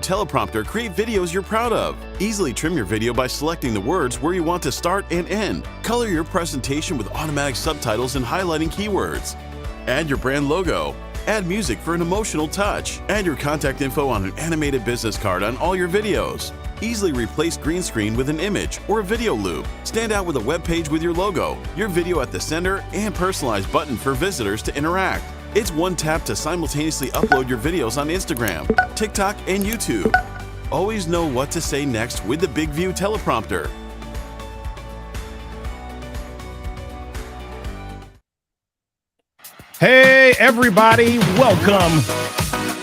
teleprompter, create videos you're proud of. Easily trim your video by selecting the words where you want to start and end. Color your presentation with automatic subtitles and highlighting keywords. Add your brand logo. Add music for an emotional touch. Add your contact info on an animated business card on all your videos. Easily replace green screen with an image or a video loop. Stand out with a web page with your logo, your video at the center, and personalized button for visitors to interact. It's one tap to simultaneously upload your videos on Instagram, TikTok, and YouTube. Always know what to say next with the Big View teleprompter. Hey everybody, welcome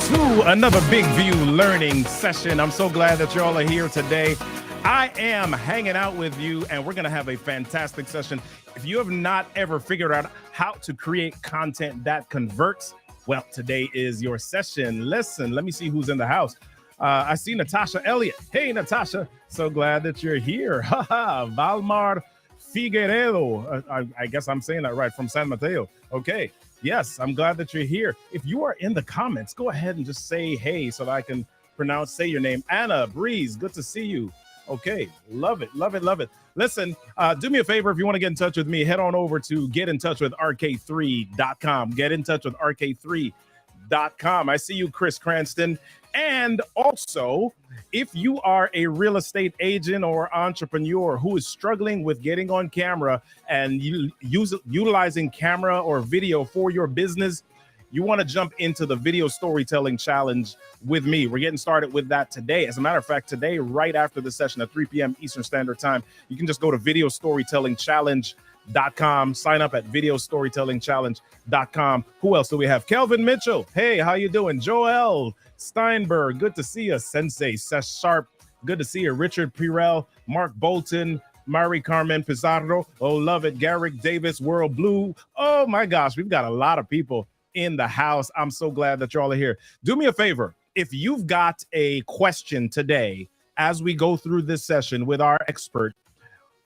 to another Big View learning session. I'm so glad that y'all are here today. I am hanging out with you and we're gonna have a fantastic session. If you have not ever figured out how to create content that converts, well, today is your session. Listen, let me see who's in the house. I see Natasha Elliott. Hey Natasha, so glad that you're here. Haha, Valmar Figueredo. I guess I'm saying that right, from San Mateo. Okay. Yes, I'm glad that you're here. If you are in the comments, go ahead and just say hey so that I can say your name. Anna, Breeze, good to see you. Okay, love it, love it, love it. Listen, do me a favor. If you want to get in touch with me, head on over to getintouchwithrk3.com. Get in touch with rk3.com. I see you, Chris Cranston. And also, if you are a real estate agent or entrepreneur who is struggling with getting on camera and utilizing camera or video for your business, you want to jump into the video storytelling challenge with me. We're getting started with that today. As a matter of fact, today, right after the session at 3 p.m. Eastern Standard Time, you can just go to videostorytellingchallenge.com, sign up at videostorytellingchallenge.com. Who else do we have? Kelvin Mitchell. Hey, how you doing? Joel Steinberg, good to see you. Sensei Sesh Sharp, good to see you. Richard Pirel, Mark Bolton, Mari Carmen Pizarro, oh, love it. Garrick Davis, World Blue. Oh my gosh, we've got a lot of people in the house. I'm so glad that you all are here. Do me a favor. If you've got a question today, as we go through this session with our expert,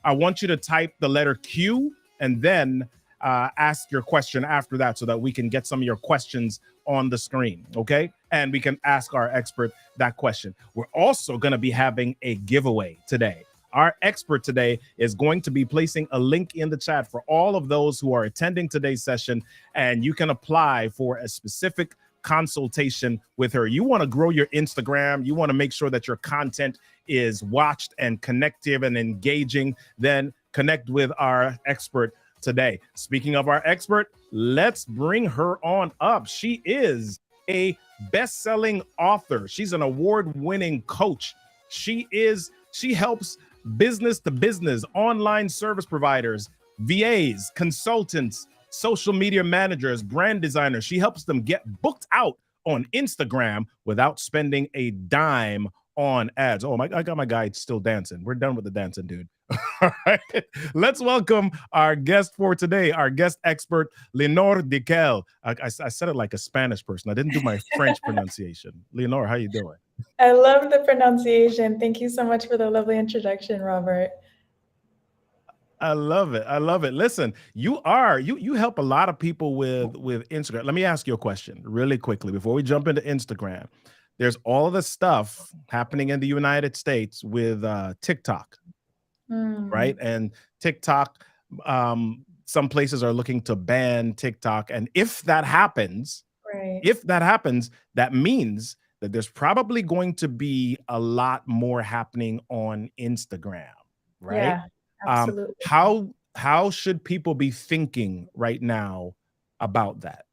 I want you to type the letter Q and then ask your question after that so that we can get some of your questions on the screen, okay? And we can ask our expert that question. We're also going to be having a giveaway today. Our expert today is going to be placing a link in the chat for all of those who are attending today's session, and you can apply for a specific consultation with her. You want to grow your Instagram, you want to make sure that your content is watched and connective and engaging, then connect with our expert today. Speaking of our expert, let's bring her on up. She is a best-selling author. She's an award-winning coach. She helps business to business, online service providers, VAs, consultants, social media managers, brand designers. She helps them get booked out on Instagram without spending a dime on ads. Oh, I got my guy still dancing. We're done with the dancing, dude. All right. Let's welcome our guest for today, our guest expert, Leonor Diquel. I said it like a Spanish person. I didn't do my French pronunciation. Leonor, how you doing? I love the pronunciation. Thank you so much for the lovely introduction, Robert. I love it. I love it. Listen, you help a lot of people with Instagram. Let me ask you a question really quickly before we jump into Instagram. There's all of the stuff happening in the United States with TikTok, right? And TikTok, some places are looking to ban TikTok. And if that happens, that means that there's probably going to be a lot more happening on Instagram, right? Yeah, absolutely. How should people be thinking right now about that?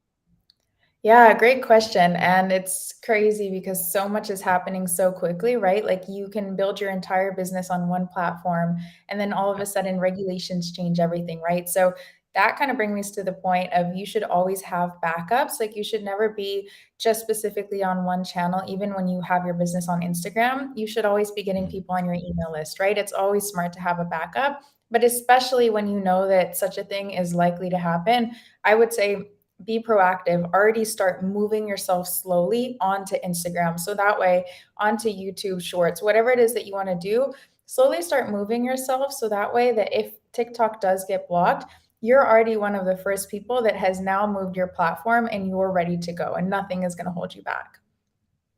Yeah, great question. And it's crazy because so much is happening so quickly, right? Like you can build your entire business on one platform and then all of a sudden regulations change everything, right? So that kind of brings me to the point of you should always have backups. Like you should never be just specifically on one channel. Even when you have your business on Instagram, you should always be getting people on your email list, right? It's always smart to have a backup, but especially when you know that such a thing is likely to happen, I would say be proactive, already start moving yourself slowly onto Instagram. So that way onto YouTube Shorts, whatever it is that you want to do, slowly start moving yourself. So that way that if TikTok does get blocked, you're already one of the first people that has now moved your platform and you're ready to go and nothing is going to hold you back.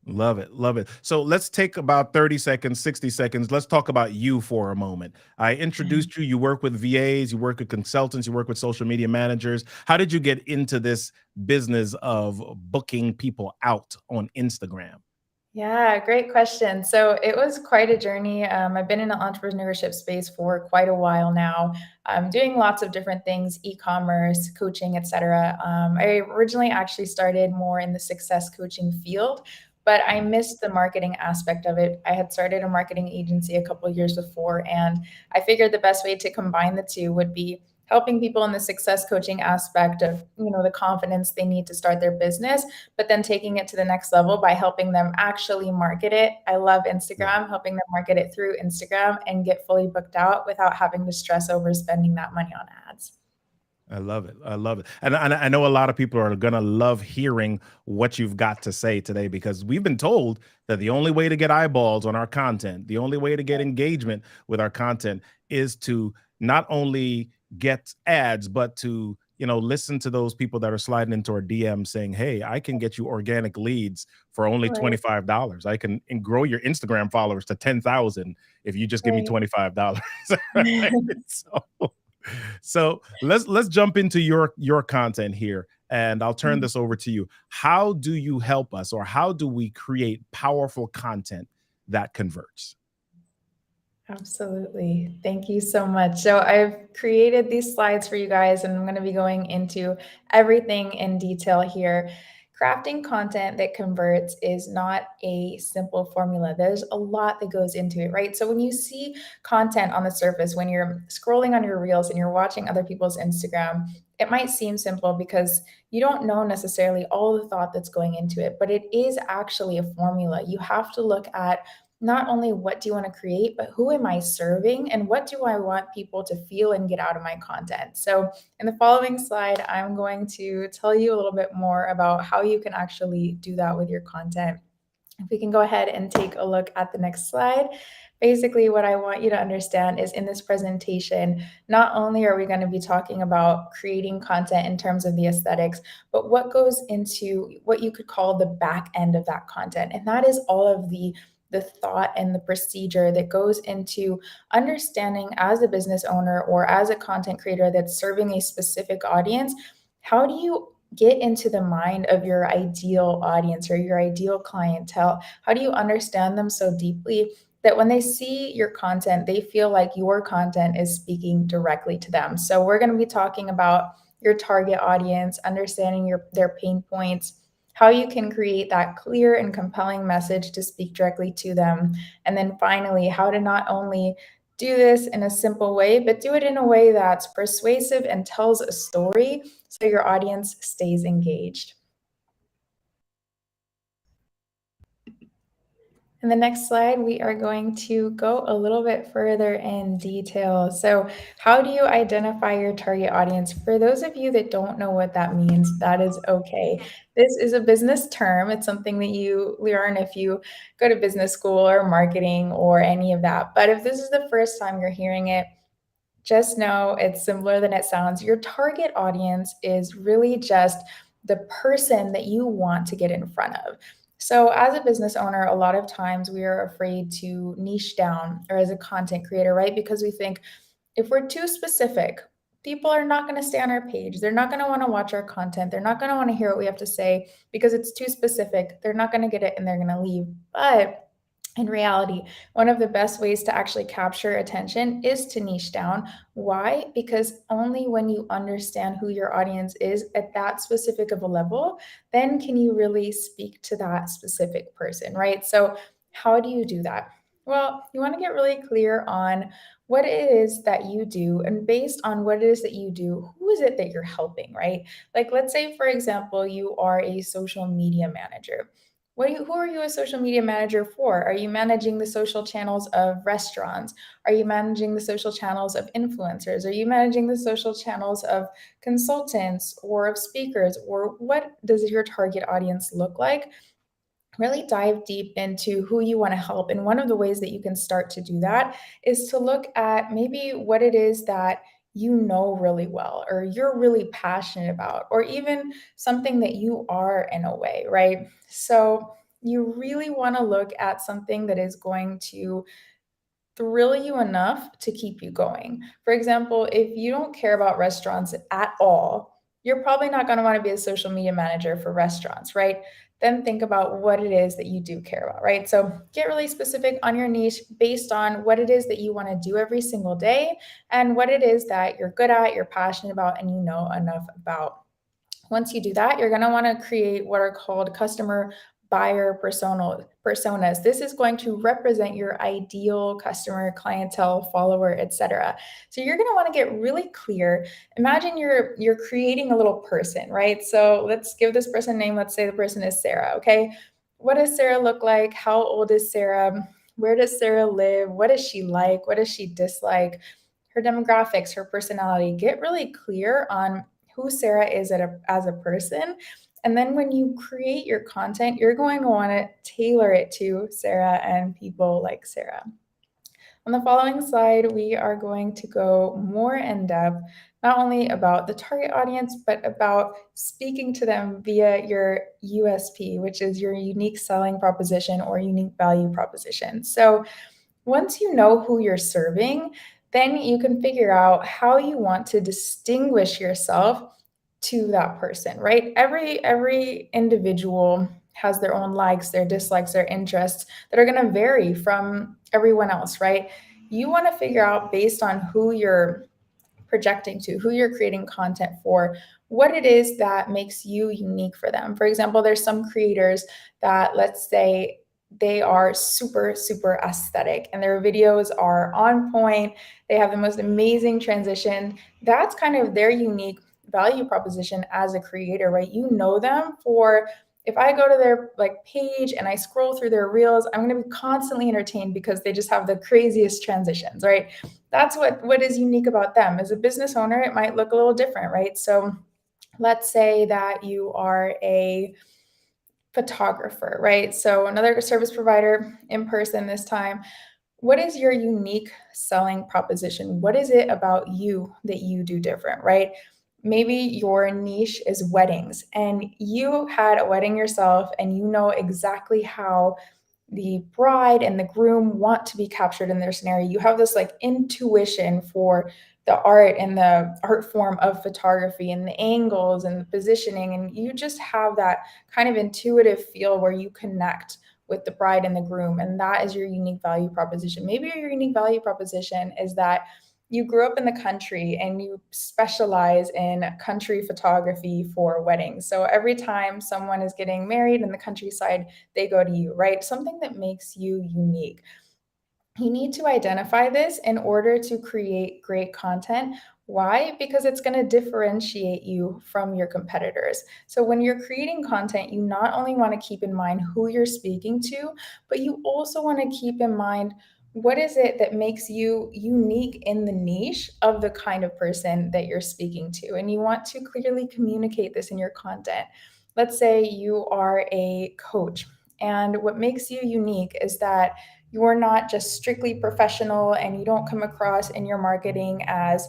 Love it. Love it. So let's take about 30 seconds, 60 seconds. Let's talk about you for a moment. I introduced you. You work with VAs, you work with consultants, you work with social media managers. How did you get into this business of booking people out on Instagram? Yeah, great question. So it was quite a journey. I've been in the entrepreneurship space for quite a while now. I'm doing lots of different things, e-commerce, coaching, etc. I originally actually started more in the success coaching field, but I missed the marketing aspect of it. I had started a marketing agency a couple of years before, and I figured the best way to combine the two would be helping people in the success coaching aspect of, the confidence they need to start their business, but then taking it to the next level by helping them actually market it. I love Yeah. Instagram, helping them market it through Instagram and get fully booked out without having to stress over spending that money on ads. I love it. I love it. And I know a lot of people are going to love hearing what you've got to say today because we've been told that the only way to get eyeballs on our content, the only way to get engagement with our content is to not only get ads, but to, listen to those people that are sliding into our DM saying, "Hey, I can get you organic leads for only Right, $25. I can and grow your Instagram followers to 10,000 if you just give me right. $25." Right? So let's jump into your content here, and I'll turn this over to you. How do you help us, or how do we create powerful content that converts? Absolutely. Thank you so much. So I've created these slides for you guys, and I'm going to be going into everything in detail here. Crafting content that converts is not a simple formula. There's a lot that goes into it, right? So when you see content on the surface, when you're scrolling on your reels and you're watching other people's Instagram, it might seem simple because you don't know necessarily all the thought that's going into it, but it is actually a formula. You have to look at not only what do you want to create, but who am I serving and what do I want people to feel and get out of my content? So, in the following slide, I'm going to tell you a little bit more about how you can actually do that with your content. If we can go ahead and take a look at the next slide. Basically, what I want you to understand is in this presentation, not only are we going to be talking about creating content in terms of the aesthetics, but what goes into what you could call the back end of that content. And that is all of the thought and the procedure that goes into understanding as a business owner or as a content creator that's serving a specific audience. How do you get into the mind of your ideal audience or your ideal clientele? How do you understand them so deeply that when they see your content, they feel like your content is speaking directly to them? So we're going to be talking about your target audience, understanding their pain points, how you can create that clear and compelling message to speak directly to them. And then finally, how to not only do this in a simple way, but do it in a way that's persuasive and tells a story so your audience stays engaged. In the next slide, we are going to go a little bit further in detail. So, how do you identify your target audience? For those of you that don't know what that means, that is okay. This is a business term. It's something that you learn if you go to business school or marketing or any of that. But if this is the first time you're hearing it, just know it's simpler than it sounds. Your target audience is really just the person that you want to get in front of. So, as a business owner, a lot of times we are afraid to niche down, or as a content creator, right? Because we think if we're too specific, people are not going to stay on our page. They're not going to want to watch our content. They're not going to want to hear what we have to say because it's too specific. They're not going to get it and they're going to leave. But in reality, one of the best ways to actually capture attention is to niche down. Why? Because only when you understand who your audience is at that specific of a level, then can you really speak to that specific person, right? So, how do you do that? Well, you want to get really clear on what it is that you do. And based on what it is that you do, who is it that you're helping, right? Like, let's say, for example, you are a social media manager. Who are you a social media manager for? Are you managing the social channels of restaurants? Are you managing the social channels of influencers? Are you managing the social channels of consultants or of speakers? Or what does your target audience look like? Really dive deep into who you want to help. And one of the ways that you can start to do that is to look at maybe what it is that you know really well, or you're really passionate about, or even something that you are in a way, right? So, you really want to look at something that is going to thrill you enough to keep you going. For example, if you don't care about restaurants at all, you're probably not going to want to be a social media manager for restaurants, right? Then think about what it is that you do care about, right? So get really specific on your niche based on what it is that you want to do every single day and what it is that you're good at, you're passionate about, and you know enough about. Once you do that, you're going to want to create what are called customer buyer personas. This is going to represent your ideal customer, clientele, follower, etc. So you're going to want to get really clear. Imagine you're creating a little person, right? So let's give this person a name. Let's say the person is Sarah, okay? What does Sarah look like? How old is Sarah? Where does Sarah live? What is she like? What does she dislike? Her demographics, her personality. Get really clear on who Sarah is as a person. And then when you create your content, you're going to want to tailor it to Sarah and people like Sarah. On the following slide, we are going to go more in depth, not only about the target audience, but about speaking to them via your USP, which is your unique selling proposition or unique value proposition. So once you know who you're serving, then you can figure out how you want to distinguish yourself to that person, right? Every individual has their own likes, their dislikes, their interests that are going to vary from everyone else, right? You want to figure out based on who you're projecting to, who you're creating content for, what it is that makes you unique for them. For example, there's some creators that, let's say, they are super, super aesthetic and their videos are on point. They have the most amazing transition. That's kind of their unique value proposition as a creator, right? You know them for, if I go to their page and I scroll through their reels, I'm going to be constantly entertained because they just have the craziest transitions, right? That's what is unique about them. As a business owner, it might look a little different, right? So let's say that you are a photographer, right? So another service provider in person this time. What is your unique selling proposition? What is it about you that you do different, right? Maybe your niche is weddings and you had a wedding yourself and you know exactly how the bride and the groom want to be captured in their scenario. You have this intuition for the art and the art form of photography and the angles and the positioning. And you just have that kind of intuitive feel where you connect with the bride and the groom. And that is your unique value proposition. Maybe your unique value proposition is that you grew up in the country and you specialize in country photography for weddings. So every time someone is getting married in the countryside, they go to you, right? Something that makes you unique. You need to identify this in order to create great content. Why? Because it's going to differentiate you from your competitors. So when you're creating content, you not only want to keep in mind who you're speaking to, but you also want to keep in mind what is it that makes you unique in the niche of the kind of person that you're speaking to. And you want to clearly communicate this in your content. Let's say you are a coach, and what makes you unique is that you're not just strictly professional and you don't come across in your marketing as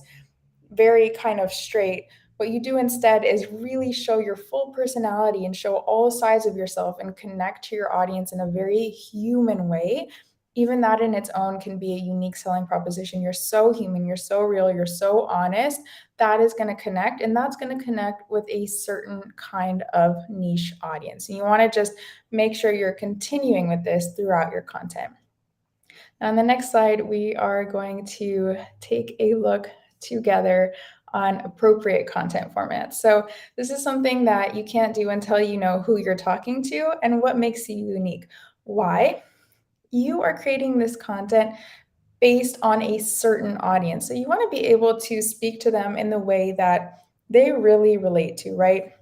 very kind of straight. What you do instead is really show your full personality and show all sides of yourself and connect to your audience in a very human way. Even that in its own can be a unique selling proposition. You're so human, you're so real, you're so honest. That is going to connect, and that's going to connect with a certain kind of niche audience. And you want to just make sure you're continuing with this throughout your content. On the next slide, we are going to take a look together on appropriate content formats. So this is something that you can't do until you know who you're talking to and what makes you unique. Why? You are creating this content based on a certain audience. So you want to be able to speak to them in the way that they really relate to, right?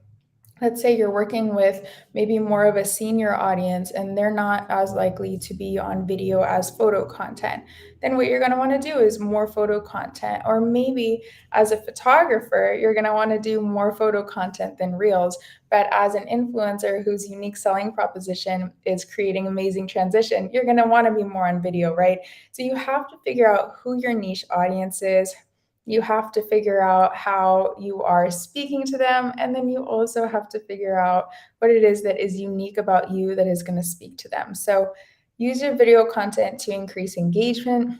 Let's say you're working with maybe more of a senior audience and they're not as likely to be on video as photo content. Then what you're going to want to do is more photo content. Or maybe as a photographer, you're going to want to do more photo content than reels. But as an influencer whose unique selling proposition is creating amazing transition, you're going to want to be more on video, right? So you have to figure out who your niche audience is, You have to figure out how you are speaking to them, and then you also have to figure out what it is that is unique about you that is going to speak to them. So use your video content to increase engagement,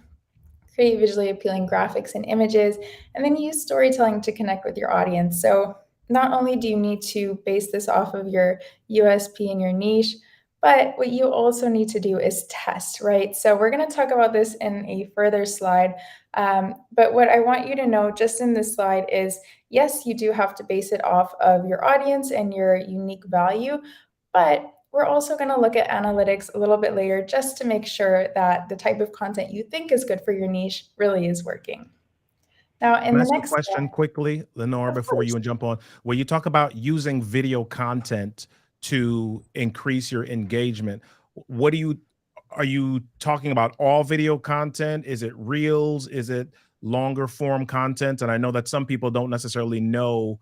create visually appealing graphics and images, and then use storytelling to connect with your audience. So not only do you need to base this off of your USP and your niche, but what you also need to do is test, right? So we're going to talk about this in a further slide. But what I want you to know just in this slide is, yes, you do have to base it off of your audience and your unique value, but we're also going to look at analytics a little bit later just to make sure that the type of content you think is good for your niche really is working. Now, in Can I the ask you a next question slide, quickly, Lenore, of before course. you jump on? When you talk about using video content to increase your engagement, what are you talking about all video content? Is it reels? Is it longer form content? And I know that some people don't necessarily know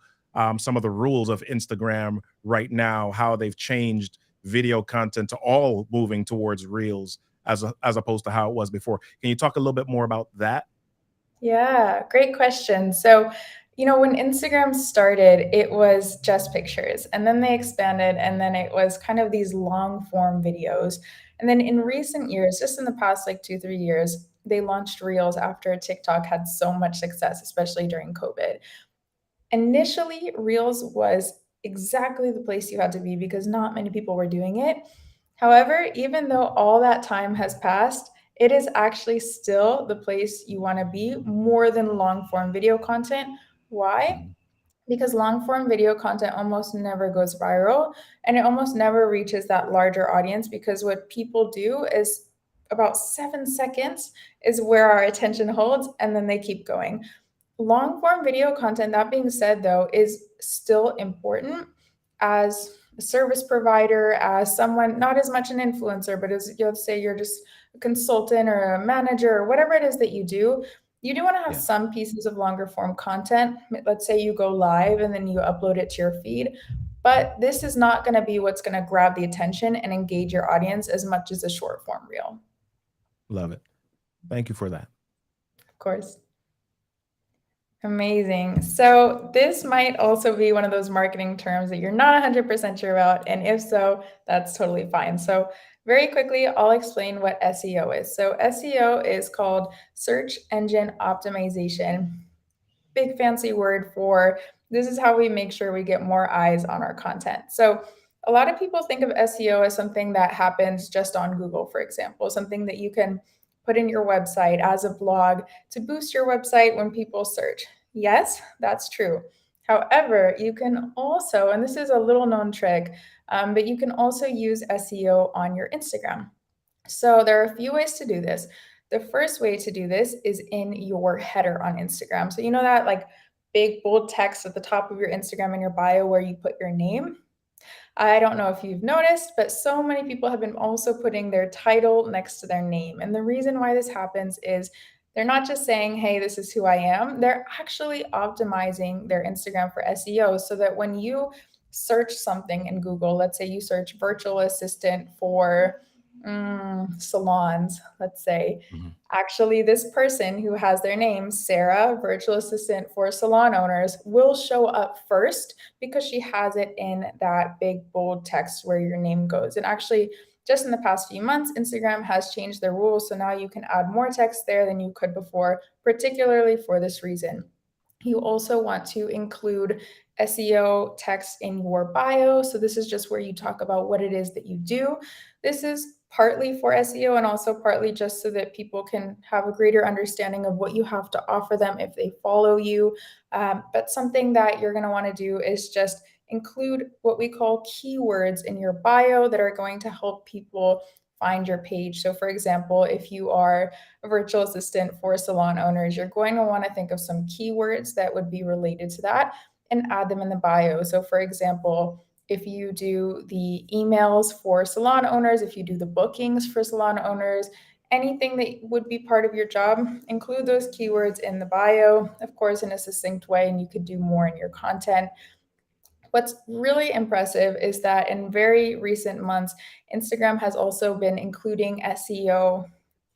some of the rules of Instagram right now, how they've changed video content to all moving towards reels as opposed to how it was before. Can you talk a little bit more about that? Yeah, great question. So, when Instagram started, it was just pictures, and then they expanded, and then it was kind of these long form videos. And then in recent years, just in the past like 2, 3 years, they launched Reels after TikTok had so much success, especially during COVID. Initially, Reels was exactly the place you had to be because not many people were doing it. However, even though all that time has passed, it is actually still the place you want to be more than long form video content. Why? Mhm. Because long form video content almost never goes viral and it almost never reaches that larger audience because what people do is about 7 seconds is where our attention holds and then they keep going. Long form video content, that being said, though, is still important as a service provider, as someone, not as much an influencer, but as you'll say you're just a consultant or a manager or whatever it is that you do want to have Yeah. some pieces of longer form content. Let's say you go live and then you upload it to your feed. But this is not going to be what's going to grab the attention and engage your audience as much as a short form reel. Love it. Thank you for that. Of course. Amazing. So this might also be one of those marketing terms that you're not 100% sure about. And if so, that's totally fine. So very quickly, I'll explain what SEO is. So SEO is called search engine optimization. Big fancy word for this is how we make sure we get more eyes on our content. So a lot of people think of SEO as something that happens just on Google, for example, something that you can put in your website as a blog to boost your website when people search. Yes, that's true. However, you can also, and this is a little known trick, but you can also use SEO on your Instagram. So there are a few ways to do this. The first way to do this is in your header on Instagram. So you know that like big bold text at the top of your Instagram and your bio where you put your name? I don't know if you've noticed, but so many people have been also putting their title next to their name. And the reason why this happens is they're not just saying, hey, this is who I am. They're actually optimizing their Instagram for SEO so that when you search something in Google, let's say you search virtual assistant for salons, let's say, Mhm. actually, this person who has their name, Sarah, virtual assistant for salon owners, will show up first because she has it in that big bold text where your name goes. And actually, just in the past few months, Instagram has changed their rules. So now you can add more text there than you could before, particularly for this reason. You also want to include SEO text in your bio. So this is just where you talk about what it is that you do. This is partly for SEO and also partly just so that people can have a greater understanding of what you have to offer them if they follow you. But something that you're going to want to do is just include what we call keywords in your bio that are going to help people find your page. So, for example, if you are a virtual assistant for salon owners, you're going to want to think of some keywords that would be related to that and add them in the bio. So, for example, if you do the emails for salon owners, if you do the bookings for salon owners, anything that would be part of your job, include those keywords in the bio, of course, in a succinct way, and you could do more in your content. What's really impressive is that in very recent months, Instagram has also been including SEO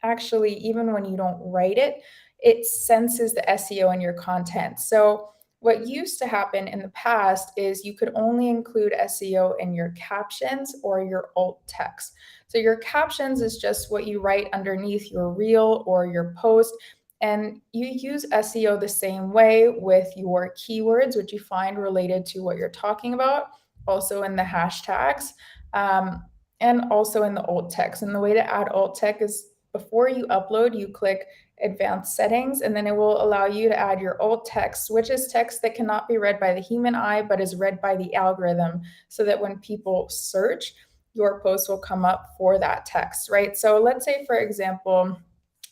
actually, even when you don't write it it senses the SEO in your content. So what used to happen in the past is you could only include SEO in your captions or your alt text. So your captions is just what you write underneath your reel or your post. And you use SEO the same way with your keywords, which you find related to what you're talking about, also in the hashtags, and also in the alt text. And the way to add alt text is before you upload, you click advanced settings, and then it will allow you to add your alt text, which is text that cannot be read by the human eye, but is read by the algorithm, so that when people search, your post will come up for that text, right? So let's say, for example,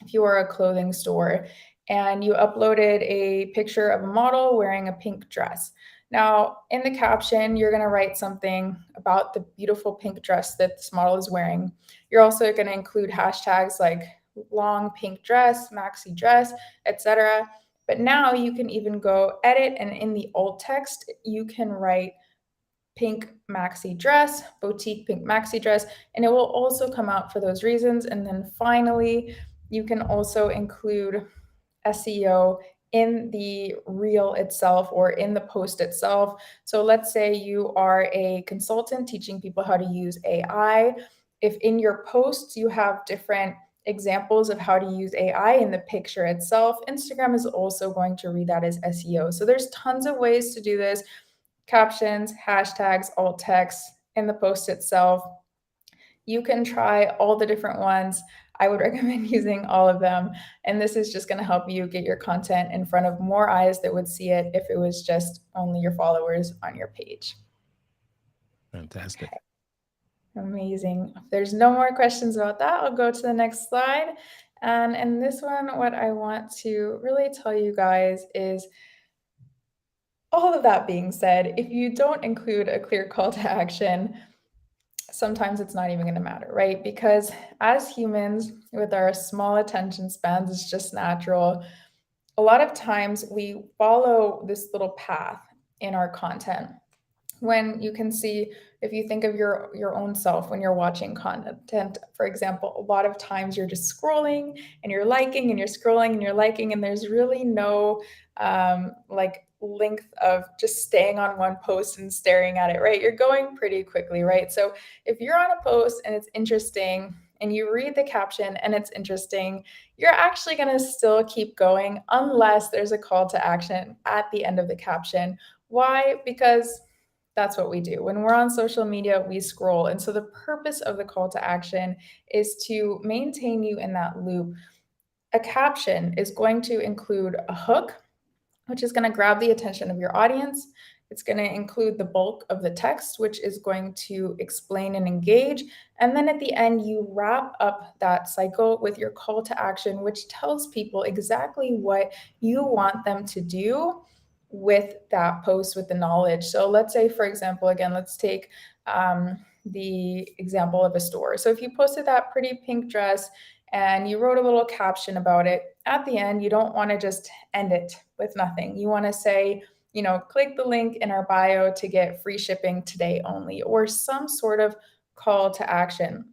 if you are a clothing store and you uploaded a picture of a model wearing a pink dress. Now, in the caption, you're going to write something about the beautiful pink dress that this model is wearing. You're also going to include hashtags like long pink dress, maxi dress, etc. But now you can even go edit, and in the alt text, you can write pink maxi dress, boutique pink maxi dress, and it will also come out for those reasons. And then finally, you can also include SEO in the reel itself or in the post itself. So let's say you are a consultant teaching people how to use AI. If in your posts you have different examples of how to use AI in the picture itself, Instagram is also going to read that as SEO. So there's tons of ways to do this: captions, hashtags, alt text in the post itself. You can try all the different ones. I would recommend using all of them. And this is just going to help you get your content in front of more eyes that would see it if it was just only your followers on your page. Fantastic. Okay. Amazing. If there's no more questions about that, I'll go to the next slide. And in this one, what I want to really tell you guys is, all of that being said, if you don't include a clear call to action, sometimes it's not even going to matter, right? Because as humans with our small attention spans, it's just natural. A lot of times we follow this little path in our content. When you can see, if you think of your own self when you're watching content, for example, a lot of times you're just scrolling and you're liking and you're scrolling and you're liking, and there's really no like length of just staying on one post and staring at it, right? You're going pretty quickly, right? So if you're on a post and it's interesting and you read the caption and it's interesting, you're actually going to still keep going unless there's a call to action at the end of the caption. Why? Because that's what we do. When we're on social media, we scroll. And so the purpose of the call to action is to maintain you in that loop. A caption is going to include a hook, which is going to grab the attention of your audience. It's going to include the bulk of the text, which is going to explain and engage. And then at the end, you wrap up that cycle with your call to action, which tells people exactly what you want them to do with that post, with the knowledge. So let's say, for example, again, let's take the example of a store. So if you posted that pretty pink dress and you wrote a little caption about it, at the end, you don't want to just end it with nothing. You want to say, you know, click the link in our bio to get free shipping today only, or some sort of call to action.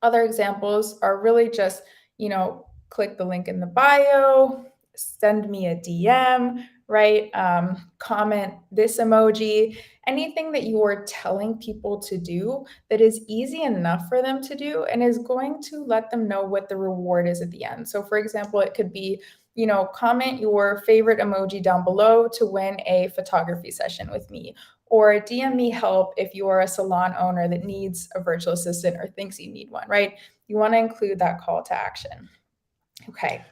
Other examples are really just, you know, click the link in the bio, send me a DM, right? Comment this emoji, anything that you are telling people to do that is easy enough for them to do and is going to let them know what the reward is at the end. So for example, it could be, you know, comment your favorite emoji down below to win a photography session with me, or DM me help if you are a salon owner that needs a virtual assistant or thinks you need one, right? You want to include that call to action. Okay.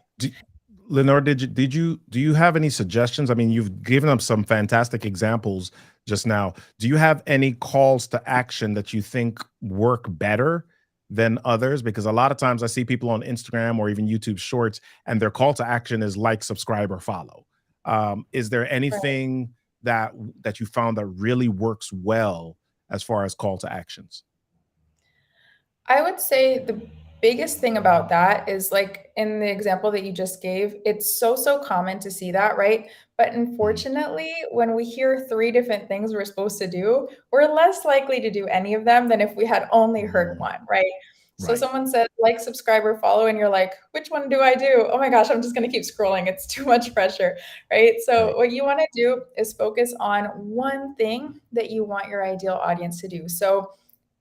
Lenore, do you have any suggestions? I mean, you've given us some fantastic examples just now. Do you have any calls to action that you think work better than others? Because a lot of times I see people on Instagram or even YouTube Shorts, and their call to action is like, subscribe, or follow. Is there anything that you found that really works well as far as call to actions? I would say the biggest thing about that is, like in the example that you just gave, it's so common to see that, right? But unfortunately, when we hear 3 different things we're supposed to do, we're less likely to do any of them than if we had only heard one, right? So Right. someone said like, subscribe, or follow, and you're like, which one do I do? Oh my gosh, I'm just going to keep scrolling. It's too much pressure, right? So Right. what you want to do is focus on one thing that you want your ideal audience to do. So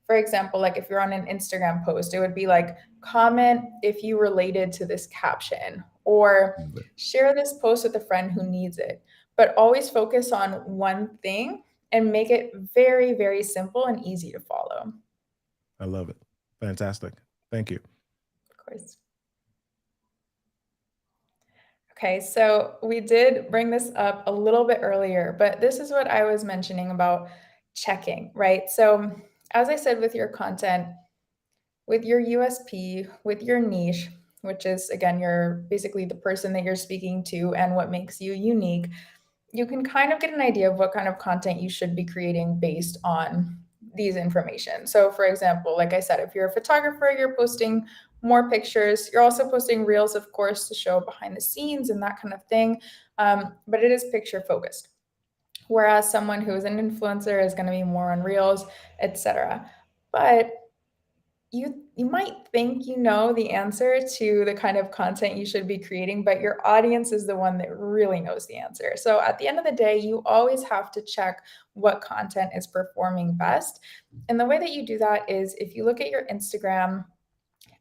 for example, like if you're on an Instagram post, it would be like, comment if you related to this caption, or Love it. share this post with a friend who needs it. But always focus on one thing and make it very, very simple and easy to follow. I love it. Fantastic. Thank you. Of course. Okay, so we did bring this up a little bit earlier, but this is what I was mentioning about checking, right? So, as I said, with your content, with your USP, with your niche, which is again, you're basically the person that you're speaking to and what makes you unique, you can kind of get an idea of what kind of content you should be creating based on these information. So for example, like I said, if you're a photographer, you're posting more pictures. You're also posting reels, of course, to show behind the scenes and that kind of thing. But it is picture focused. Whereas someone who is an influencer is going to be more on reels, etc. But you might think you know the answer to the kind of content you should be creating, but your audience is the one that really knows the answer. So at the end of the day, you always have to check what content is performing best. And the way that you do that is if you look at your Instagram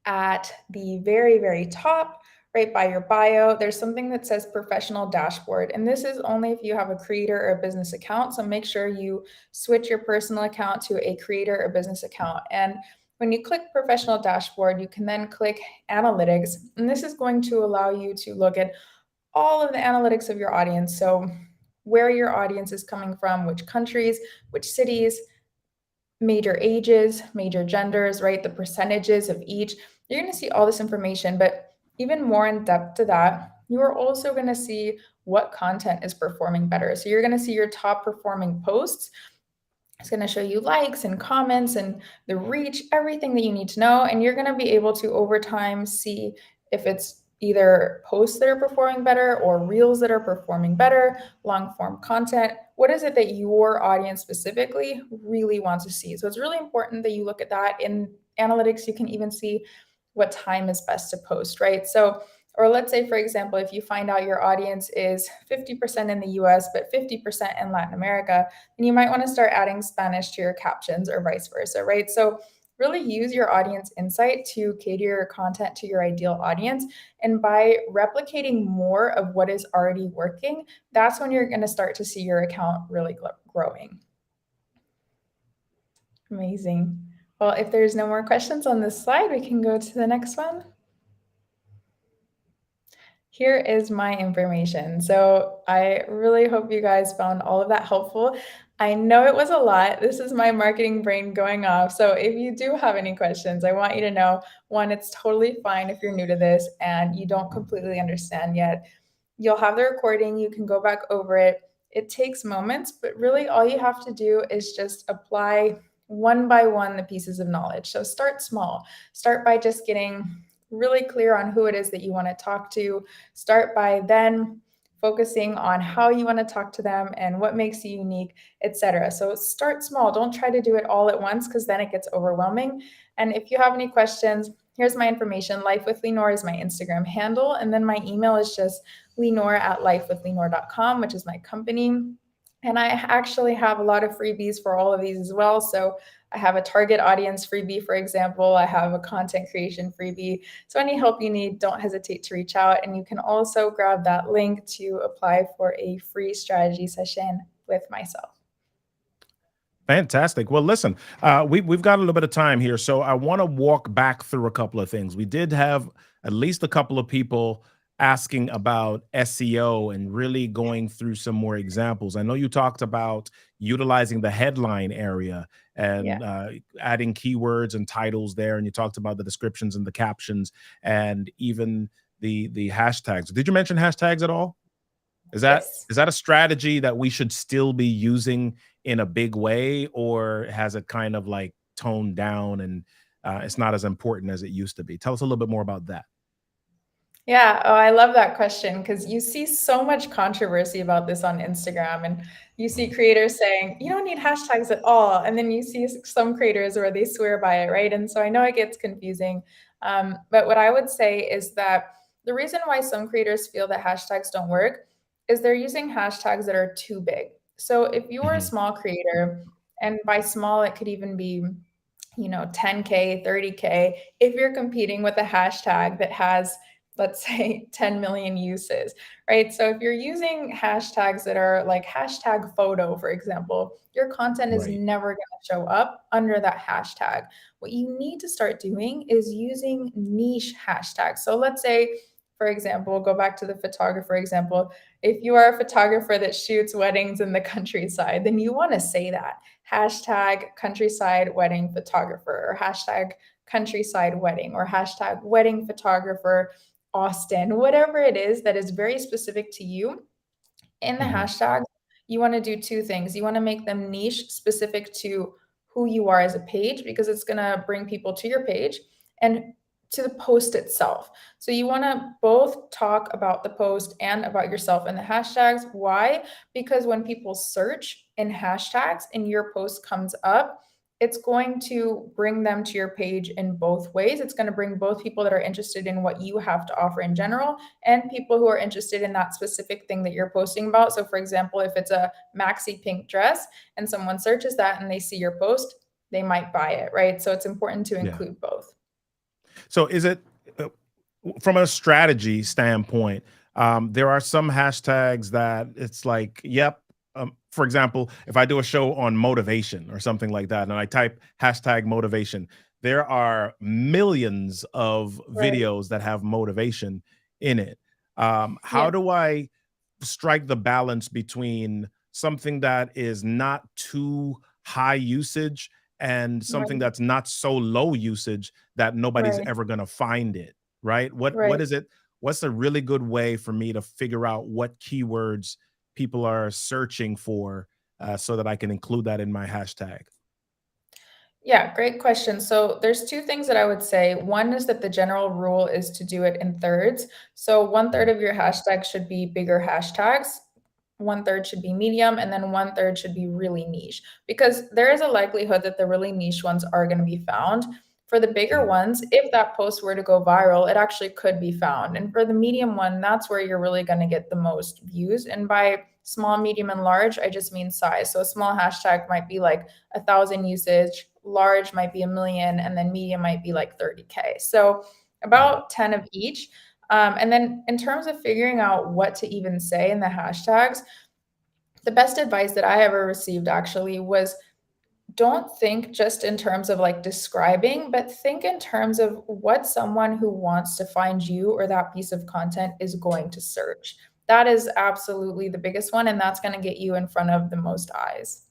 at the very, very top, right by your bio, there's something that says professional dashboard. And this is only if you have a creator or a business account. So make sure you switch your personal account to a creator or business account. And when you click professional dashboard, you can then click analytics. And this is going to allow you to look at all of the analytics of your audience. So where your audience is coming from, which countries, which cities, major ages, major genders, right? The percentages of each. You're going to see all this information, but even more in depth to that, you are also going to see what content is performing better. So you're going to see your top performing posts. It's going to show you likes and comments and the reach, everything that you need to know. And you're going to be able to over time see if it's either posts that are performing better or reels that are performing better, long form content. What is it that your audience specifically really wants to see? So it's really important that you look at that. In analytics, you can even see what time is best to post, right? So, or let's say, for example, if you find out your audience is 50% in the US, but 50% in Latin America, then you might want to start adding Spanish to your captions or vice versa, right? So really use your audience insight to cater your content to your ideal audience. And by replicating more of what is already working, that's when you're going to start to see your account really growing. Amazing. Well, if there's no more questions on this slide, we can go to the next one. Here is my information. So I really hope you guys found all of that helpful. I know it was a lot. This is my marketing brain going off. So if you do have any questions, I want you to know, one, it's totally fine if you're new to this and you don't completely understand yet. You'll have the recording. You can go back over it. It takes moments, but really all you have to do is just apply one by one the pieces of knowledge. So start small. Start by just getting really clear on who it is that you want to talk to. Start by then focusing on how you want to talk to them and what makes you unique, etc. So start small. Don't try to do it all at once because then it gets overwhelming. And if you have any questions, here's my information. Life with Lenore is my Instagram handle. And then my email is just lenore@lifewithlenore.com, which is my company. And I actually have a lot of freebies for all of these as well. So I have a target audience freebie, for example. I have a content creation freebie. So any help you need, don't hesitate to reach out. And you can also grab that link to apply for a free strategy session with myself. Fantastic. Well, listen, we've got a little bit of time here, so I want to walk back through a couple of things. We did have at least a couple of people asking about SEO and really going through some more examples. I know you talked about utilizing the headline area Yeah. and adding keywords and titles there, and you talked about the descriptions and the captions and even the hashtags. Did you mention hashtags at all? Yes. Is that a strategy that we should still be using in a big way, or has it kind of like toned down and it's not as important as it used to be? Tell us a little bit more about that. Yeah, oh, I love that question because you see so much controversy about this on Instagram, and you see Mhm. creators saying, "You don't need hashtags at all," and then you see some creators where they swear by it, right? And so I know it gets confusing, but what I would say is that the reason why some creators feel that hashtags don't work is they're using hashtags that are too big. So if you are a Mhm. small creator, and by small, it could even be 10K, 30K, if you're competing with a hashtag that has, let's say, 10 million uses, right? So if you're using hashtags that are like hashtag photo, for example, your content is Right. never going to show up under that hashtag. What you need to start doing is using niche hashtags. So let's say, for example, go back to the photographer example. If you are a photographer that shoots weddings in the countryside, then you want to say that hashtag countryside wedding photographer or hashtag countryside wedding or hashtag wedding photographer Austin, whatever it is that is very specific to you in the Mhm. hashtags, you want to do two things. You want to make them niche specific to who you are as a page because it's going to bring people to your page and to the post itself. So you want to both talk about the post and about yourself in the hashtags. Why? Because when people search in hashtags and your post comes up, it's going to bring them to your page in both ways. It's going to bring both people that are interested in what you have to offer in general and people who are interested in that specific thing that you're posting about. So, for example, if it's a maxi pink dress and someone searches that and they see your post, they might buy it, right? So, it's important to Yeah. include both. So is it uh, from a strategy standpoint, there are some hashtags that it's like, yep. For example, if I do a show on motivation or something like that, and I type hashtag motivation, there are millions of Right. videos that have motivation in it. Yeah. How do I strike the balance between something that is not too high usage and something Right. that's not so low usage that nobody's Right. ever going to find it, right? What Right. is it? What's a really good way for me to figure out what keywords people are searching for, so that I can include that in my hashtag? Yeah, great question. So there's two things that I would say. One is that the general rule is to do it in thirds. So one third Mhm. of your hashtags should be bigger hashtags, one third should be medium, and then one third should be really niche. Because there is a likelihood that the really niche ones are going to be found. For the bigger Mhm. ones, if that post were to go viral, it actually could be found. And for the medium one, that's where you're really going to get the most views. And by small, medium, and large, I just mean size. So a small hashtag might be like 1,000 usage, large might be a million, and then medium might be like 30K. So Right. about 10 of each. And then in terms of figuring out what to even say in the hashtags, the best advice that I ever received actually was don't think just in terms of like describing, but think in terms of what someone who wants to find you or that piece of content is going to search. That is absolutely the biggest one, and that's going to get you in front of the most eyes.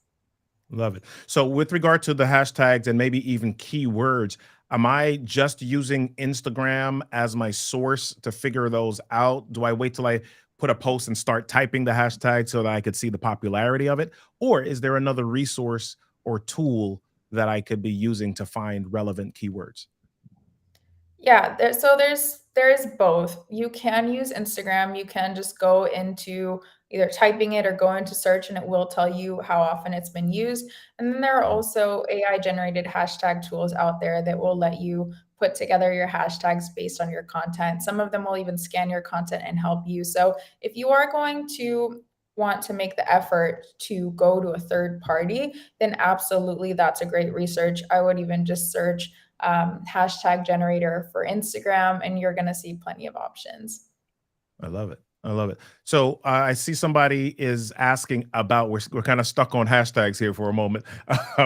Love it. So with regard to the hashtags and maybe even keywords, am I just using Instagram as my source to figure those out? Do I wait till I put a post and start typing the hashtag so that I could see the popularity of it? Or is there another resource or tool that I could be using to find relevant keywords? Yeah, there is both. You can use Instagram. You can just go into either typing it or go into search and it will tell you how often it's been used. And then there are Mhm. also AI generated hashtag tools out there that will let you put together your hashtags based on your content. Some of them will even scan your content and help you. So if you are going to want to make the effort to go to a third party, then absolutely that's a great research. I would even just search hashtag generator for Instagram, and you're going to see plenty of options. I love it. I love it. So I see somebody is asking about, we're kind of stuck on hashtags here for a moment.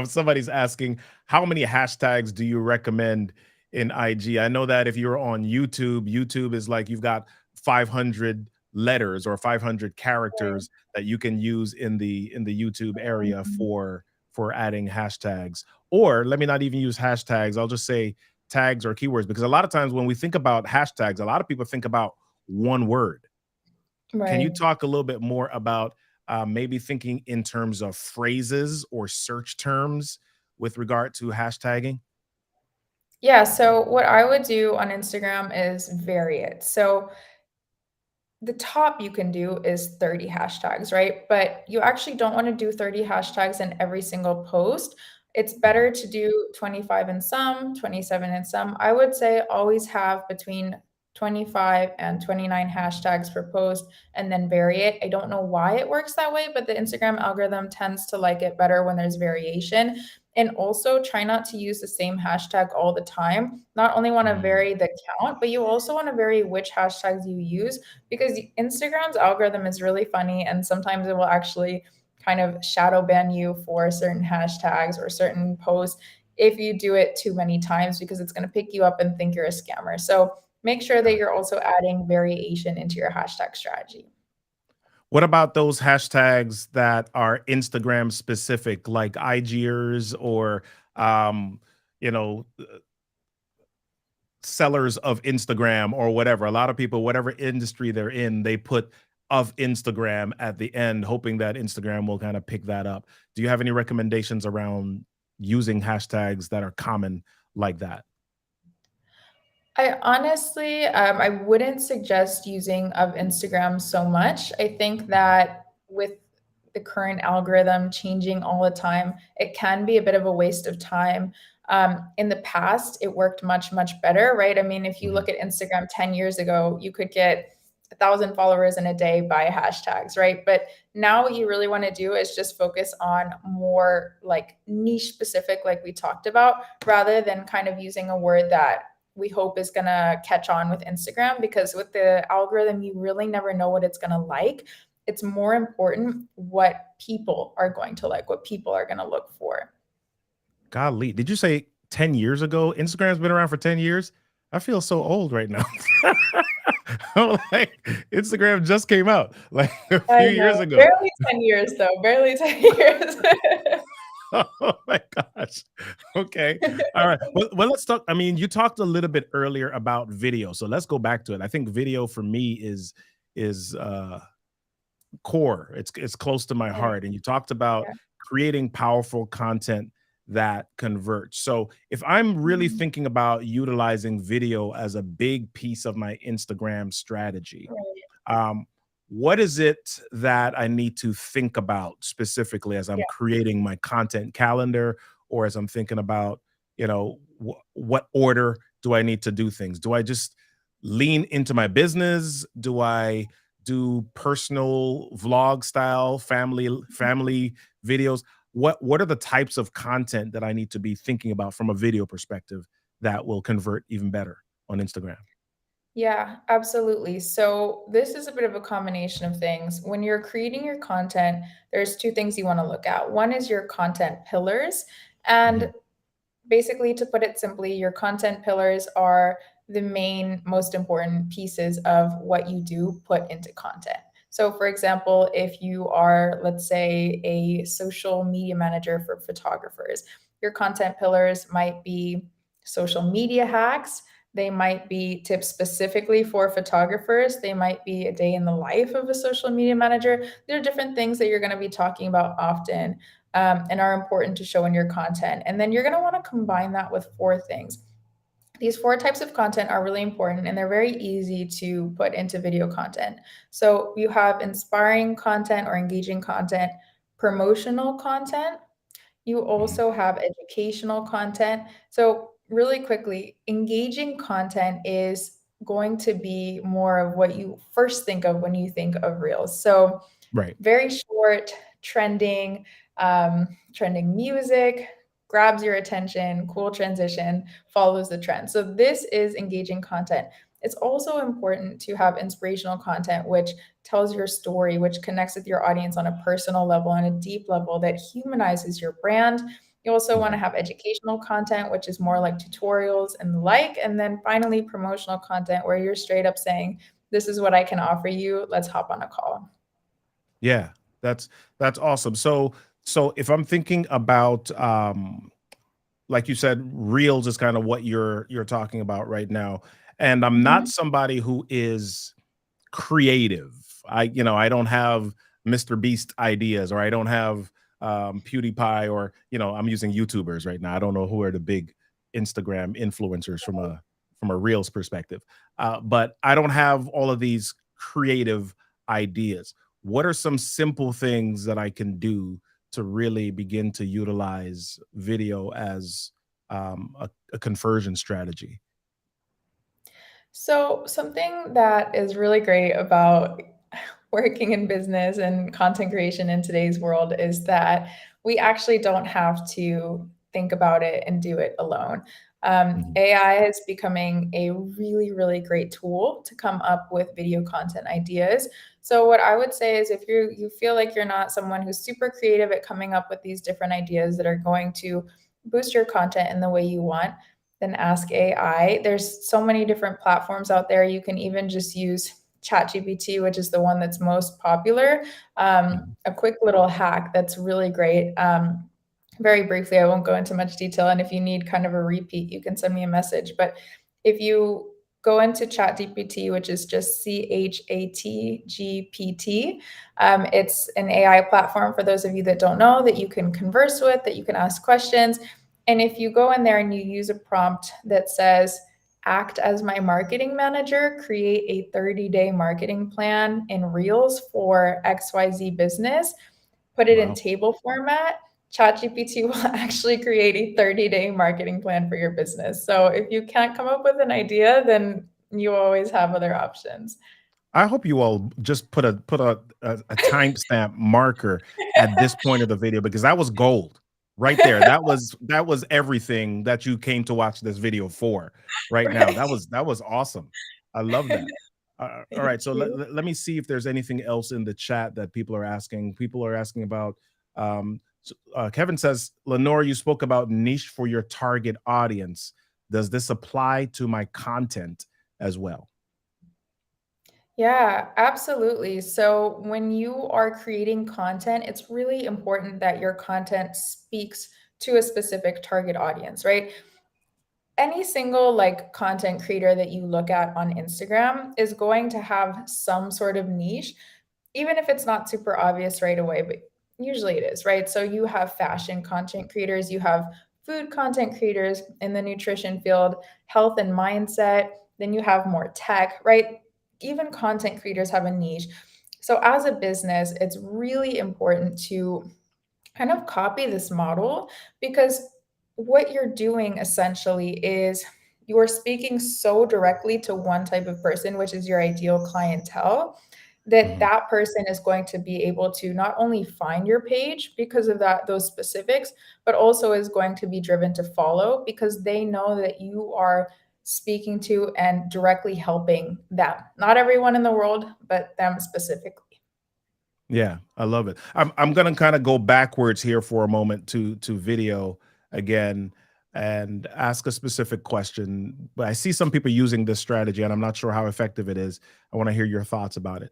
Somebody's asking, how many hashtags do you recommend in IG? I know that if you're on YouTube, YouTube is like you've got 500 letters or 500 Right. characters that you can use in the YouTube area Mhm. for adding hashtags. Or let me not even use hashtags. I'll just say tags or keywords, because a lot of times when we think about hashtags, a lot of people think about one word. Can you Right. talk a little bit more about, maybe thinking in terms of phrases or search terms with regard to hashtagging? Yeah, so what I would do on Instagram is vary it. So the top you can do is 30 hashtags, right? But you actually don't want to do 30 hashtags in every single post. It's Mhm. better to do 25 in some, 27 in some. I would say always have between 25 and 29 hashtags per post and then vary it. I don't know why it works that way, but the Instagram algorithm tends to like it better when there's variation. And also try not to use the same hashtag all the time. Not only want to Mm. vary the count, but you also want to vary which hashtags you use because Instagram's algorithm is really funny and sometimes it will actually kind of shadow ban you for certain hashtags or certain posts if you do it too many times because it's going to pick you up and think you're a scammer. So make sure that you're also adding variation into your hashtag strategy. What about those hashtags that are Instagram specific, like IGers or um, you know, sellers of Instagram or whatever? A lot of people, whatever industry they're in, they put of Instagram at the end, hoping that Instagram will kind of pick that up. Do you have any recommendations around using hashtags that are common like that? I honestly, I wouldn't suggest using of Instagram so much. I think that with the current algorithm changing all the time, it can be a bit of a waste of time. In the past, it worked much, much better, right? I mean, if you Mhm. look at Instagram 10 years ago, you could get 1,000 followers in a day by hashtags, right? But now what you really want to do is just focus on more like niche specific, like we talked about, rather than kind of using a word that we hope is going to catch on with Instagram because with the algorithm, you really never know what it's going to like. It's more important what people are going to like, what people are going to look for. Golly, did you say 10 years ago? Instagram's been around for 10 years? I feel so old right now. I'm like, Instagram just came out like a I few know. years ago. Barely 10 years, though. Barely 10 years. Oh my gosh. Okay. All right. Well, let's talk. I mean, you talked a little bit earlier about video. So let's go back to it. I think video for me is core. It's close to my Right. heart. And you talked about Yeah. creating powerful content that converts. So if I'm really Mhm. thinking about utilizing video as a big piece of my Instagram strategy, Right. um, what is it that I need to think about specifically as I'm Yeah. creating my content calendar or as I'm thinking about, what order do I need to do things? Do I just lean into my business? Do I do personal vlog style family videos? What are the types of content that I need to be thinking about from a video perspective that will convert even better on Instagram? Yeah, absolutely. So this is a bit of a combination of things. When you're creating your content, there's two things you want to look at. One is your content pillars. And Mhm. basically, to put it simply, your content pillars are the main, most important pieces of what you do put into content. So, for example, if you are, let's say, a social media manager for photographers, your content pillars might be social media hacks. They might be tips specifically for photographers. They might be a day in the life of a social media manager. There are different things that you're going to be talking about often and are important to show in your content. And then you're going to want to combine that with four things. These four types of content are really important and they're very easy to put into video content. So you have inspiring content or engaging content, promotional content. You Mhm. also have educational content. So, really quickly, engaging content is going to be more of what you first think of when you think of Reels. So, Right. very short, trending music, grabs your attention, cool transition, follows the trend. So this is engaging content. It's also important to have inspirational content, which tells your story, which connects with your audience on a personal level and a deep level that humanizes your brand. You also want to Mhm. have educational content, which is more like tutorials and the like. And then finally, promotional content, where you're straight up saying, this is what I can offer you. Let's hop on a call. Yeah, that's that's awesome. So if I'm thinking about like you said, reels is kind of what you're talking about right now. And I'm not Mhm. somebody who is creative. I don't have Mr. Beast ideas or I don't have PewDiePie or I'm using YouTubers right now. I don't know who are the big Instagram influencers from a Reels perspective. But I don't have all of these creative ideas. What are some simple things that I can do to really begin to utilize video as a conversion strategy? So, something that is really great about working in business and content creation in today's world is that we actually don't have to think about it and do it alone. Mhm. AI is becoming a really, really great tool to come up with video content ideas. So, what I would say is if you feel like you're not someone who's super creative at coming up with these different ideas that are going to boost your content in the way you want, then ask AI. There's so many different platforms out there. You can even just use ChatGPT, which is the one that's most popular. Mhm. A quick little hack that's really great. Very briefly, I won't go into much detail. And if you need kind of a repeat, you can send me a message. But if you go into ChatGPT, which is just ChatGPT, it's an AI platform for those of you that don't know that you can converse with, that you can ask questions. And if you go in there and you use a prompt that says, act as my marketing manager, create a 30-day marketing plan in Reels for XYZ business, put it in Wow. table format, ChatGPT will actually create a 30-day marketing plan for your business. So if you can't come up with an idea, then you always have other options. I hope you all just put a timestamp marker at this point of the video because that was gold right there. That was everything that you came to watch this video for right now. Right. That was awesome. I love that. All Thank right, so you. let me see if there's anything else in the chat that people are asking. People are asking about. Kevin says, Lenore, you spoke about niche for your target audience. Does this apply to my content as well? Yeah, absolutely. So when you are creating content, it's really important that your content speaks to a specific target audience, right? Any single like content creator that you look at on Instagram is going to have some sort of niche, even if it's not super obvious right away, but usually it is, right? So you have fashion content creators, you have food content creators in the nutrition field, health and mindset, then you have more tech, right? Even content creators have a niche. So as a business, it's really important to kind of copy this model because what you're doing essentially is you're speaking so directly to one type of person, which is your ideal clientele, that Mhm. that person is going to be able to not only find your page because of that those specifics, but also is going to be driven to follow because they know that you are speaking to and directly helping them. Not everyone in the world, but them specifically. Yeah, I love it. I'm gonna kind of go backwards here for a moment to video again and ask a specific question. But I see some people using this strategy, and I'm not sure how effective it is. I want to hear your thoughts about it.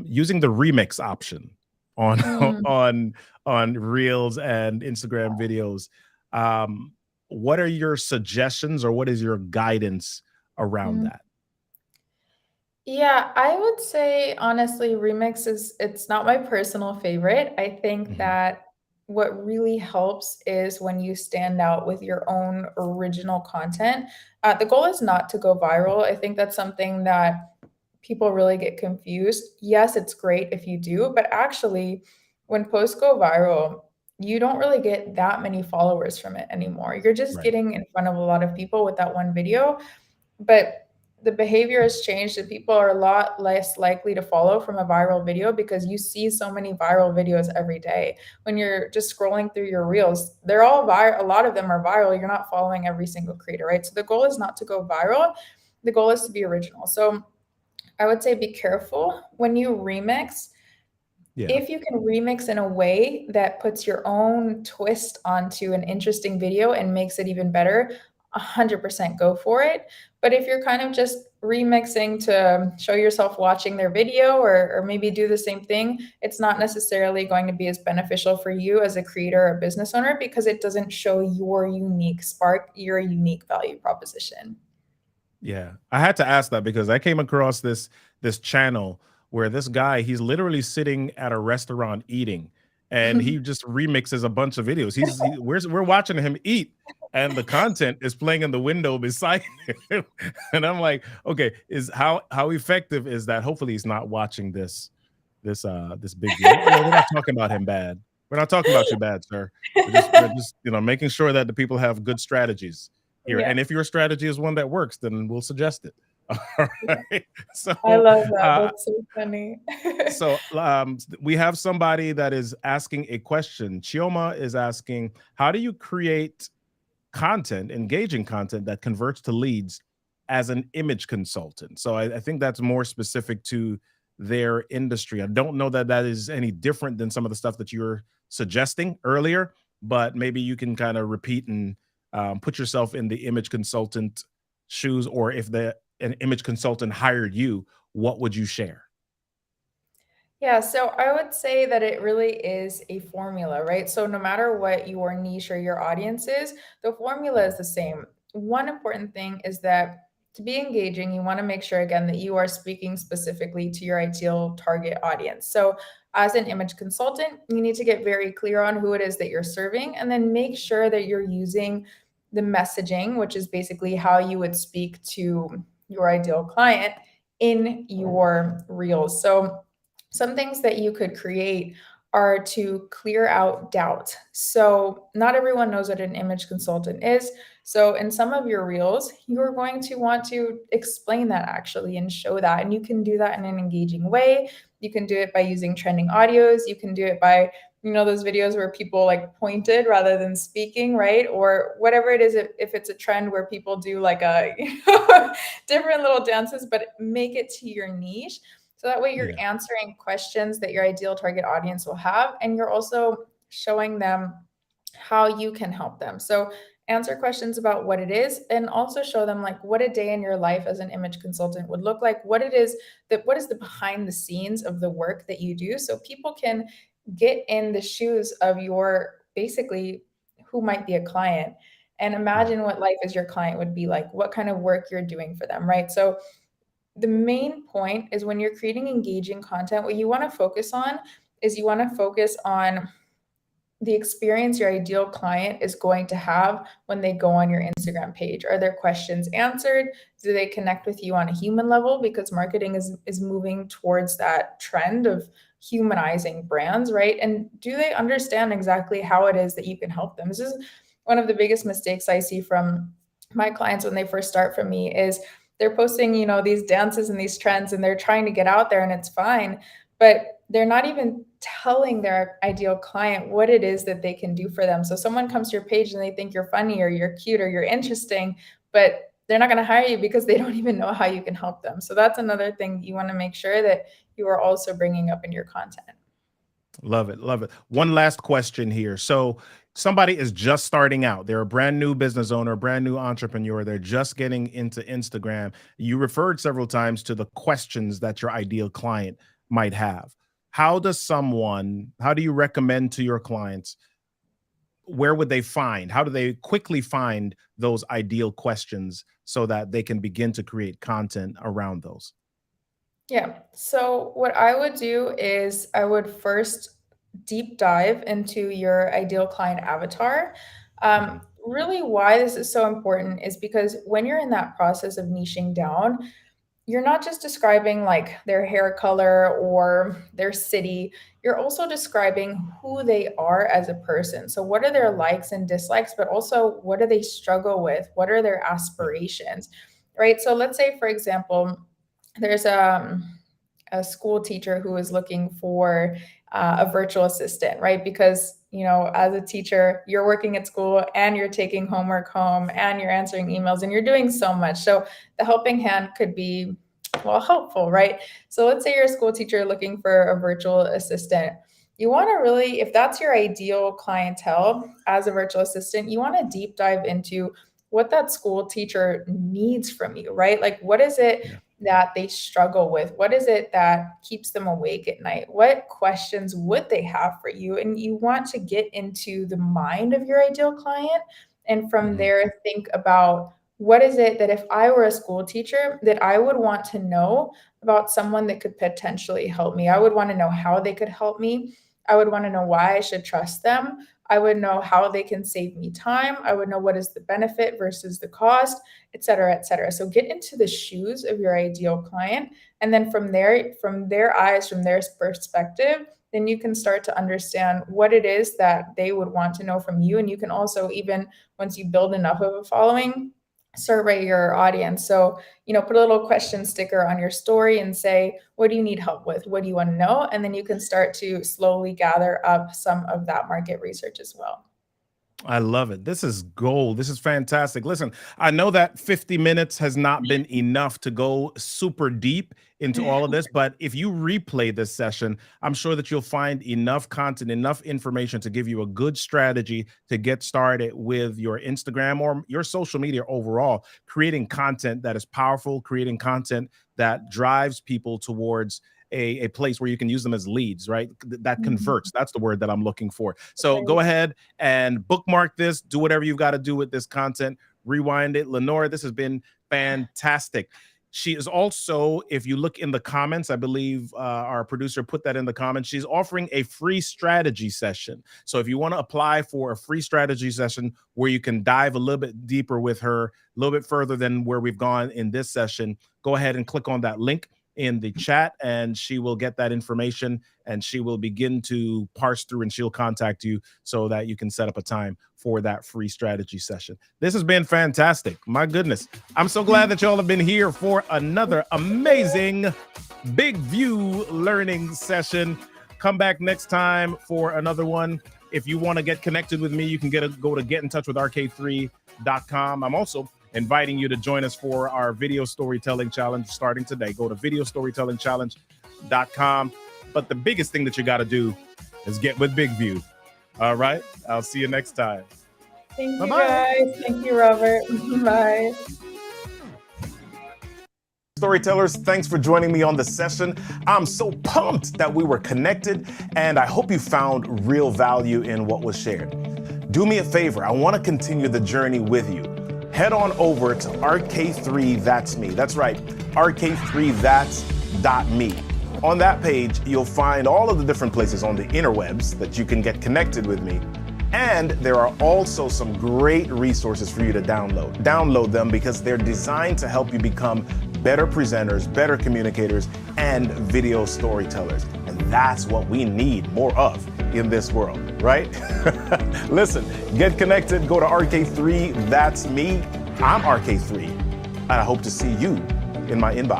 Using the remix option on Mm. on on Reels and Instagram videos. Um, what are your suggestions, or what is your guidance around Mm. that? Yeah, I would say honestly, remix is it's not my personal favorite. I think Mhm. that what really helps is when you stand out with your own original content. The goal is not to go viral. I think that's something that people really get confused. Yes, it's great if you do, but actually, when posts go viral, you don't really get that many followers from it anymore. You're just Right. getting in front of a lot of people with that one video, but the behavior has changed and people are a lot less likely to follow from a viral video because you see so many viral videos every day. When you're just scrolling through your reels, they're all viral. A lot of them are viral. You're not following every single creator, right? So the goal is not to go viral. The goal is to be original. So I would say be careful when you remix. Yeah. If you can remix in a way that puts your own twist onto an interesting video and makes it even better, 100% go for it. But if you're kind of just remixing to show yourself watching their video or maybe do the same thing, it's not necessarily going to be as beneficial for you as a creator or business owner because it doesn't show your unique spark, your unique value proposition. Yeah, I had to ask that because I came across this channel where this guy, he's literally sitting at a restaurant eating, and he just remixes a bunch of videos. We're watching him eat, and the content is playing in the window beside him. And I'm like, okay, is how effective is that? Hopefully he's not watching this big deal. We're not talking about him bad. We're not talking about you bad, sir. We're just making sure that the people have good strategies here. Yeah, And if your strategy is one that works, then we'll suggest it. All yeah. right. So I love that. uh That's so funny. we have somebody that is asking a question. Chioma is asking, how do you create content, engaging content that converts to leads as an image consultant? So I think that's more specific to their industry. I don't know that that is any different than some of the stuff that you're suggesting earlier, but maybe you can kind of repeat and put yourself in the image consultant shoes, or if an image consultant hired you, what would you share? Yeah, so I would say that it really is a formula, right? So no matter what your niche or your audience is, the formula is the same. One important thing is that to be engaging, you want to make sure again that you are speaking specifically to your ideal target audience. So as an image consultant, you need to get very clear on who it is that you're serving and then make sure that you're using the messaging, which is basically how you would speak to your ideal client in your reels. So some things that you could create are to clear out doubt. So, not everyone knows what an image consultant is. So, in some of your reels, you're going to want to explain that actually and show that. And you can do that in an engaging way. You can do it by using trending audios. You can do it by, those videos where people like pointed rather than speaking, right? Or whatever it is, if it's a trend where people do like a different little dances, but make it to your niche so that way you're Yeah. answering questions that your ideal target audience will have, and you're also showing them how you can help them. So answer questions about what it is and also show them like what a day in your life as an image consultant would look like, what is the behind the scenes of the work that you do so people can get in the shoes of your basically who might be a client and Yeah. imagine what life as your client would be like, what kind of work you're doing for them, right? So the main point is when you're creating engaging content, what you want to focus on is you want to focus on the experience your ideal client is going to have when they go on your Instagram page. Are their questions answered? Do they connect with you on a human level? Because marketing is moving towards that trend of humanizing brands, right? And do they understand exactly how it is that you can help them? This is one of the biggest mistakes I see from my clients when they first start from me is they're posting, these dances and these trends and they're trying to get out there and it's fine, but they're not even telling their ideal client what it is that they can do for them. So someone comes to your page and they think you're funny or you're cute or you're interesting, but they're not going to hire you because they don't even know how you can help them. So that's another thing you want to make sure that you are also bringing up in your content. Love it. Love it. One last question here. So somebody is just starting out. They're a brand new business owner, brand new entrepreneur. They're just getting into Instagram. You referred several times to the questions that your ideal client might have. How do you recommend to your clients, where would they find, how do they quickly find those ideal questions so that they can begin to create content around those? Yeah. So what I would do is I would first deep dive into your ideal client avatar. Mhm. Really, why this is so important is because when you're in that process of niching down, you're not just describing like their hair color or their city, you're also describing who they are as a person. So, what are their likes and dislikes, but also what do they struggle with? What are their Yeah. aspirations, right? So, let's say, for example, there's a school teacher who is looking for a virtual assistant, right? Because, as a teacher, you're working at school and you're taking homework home and you're answering emails and you're doing so much. So the helping hand could be, well, helpful, right? So let's say you're a school teacher looking for a virtual assistant. You want to really, if that's your ideal clientele as a virtual assistant, you want to deep dive into what that school teacher needs from you, right? Like, what is it Yeah. that they struggle with? What is it that keeps them awake at night? What questions would they have for you? And you want to get into the mind of your ideal client. And from Mhm. there, think about what is it that if I were a school teacher that I would want to know about someone that could potentially help me? I would want to know how they could help me. I would want to know why I should trust them. I would know how they can save me time. I would know what is the benefit versus the cost, et cetera, et cetera. So get into the shoes of your ideal client. And then from there, from their eyes, from their perspective, then you can start to understand what it is that they would want to know from you. And you can also, even once you build enough of a following, survey your audience. So, put a little question sticker on your story and say, what do you need help with? What do you want to know? And then you can start to slowly gather up some of that market research as well. I love it. This is gold. This is fantastic. Listen, I know that 50 minutes has not been enough to go super deep into all of this, but if you replay this session, I'm sure that you'll find enough content, enough information to give you a good strategy to get started with your Instagram or your social media overall, creating content that is powerful, creating content that drives people towards a place where you can use them as leads, right? That converts. That's the word that I'm looking for. So go ahead and bookmark this, do whatever you've got to do with this content, rewind it. Lenora, this has been fantastic. She is also, if you look in the comments, I believe our producer put that in the comments, she's offering a free strategy session. So if you want to apply for a free strategy session where you can dive a little bit deeper with her, a little bit further than where we've gone in this session, go ahead and click on that link in the chat and she will get that information and she will begin to parse through and she'll contact you so that you can set up a time for that free strategy session. This has been fantastic. My goodness. I'm so glad that y'all have been here for another amazing Big View learning session. Come back next time for another one. If you want to get connected with me, you can go to getintouchwithrk3.com. I'm also inviting you to join us for our video storytelling challenge starting today. Go to videostorytellingchallenge.com. But the biggest thing that you got to do is get with Big View. All right. I'll see you next time. Thank you, guys. Thank you, Robert. Bye. Storytellers, thanks for joining me on the session. I'm so pumped that we were connected, and I hope you found real value in what was shared. Do me a favor. I want to continue the journey with you. Head on over to RK3 That's Me. That's right, RK3That's.me. On that page, you'll find all of the different places on the interwebs that you can get connected with me. And there are also some great resources for you to download. Download them because they're designed to help you become better presenters, better communicators, and video storytellers. And that's what we need more of in this world, right? Listen, get connected, go to RK3 That's Me. I'm RK3, and I hope to see you in my inbox.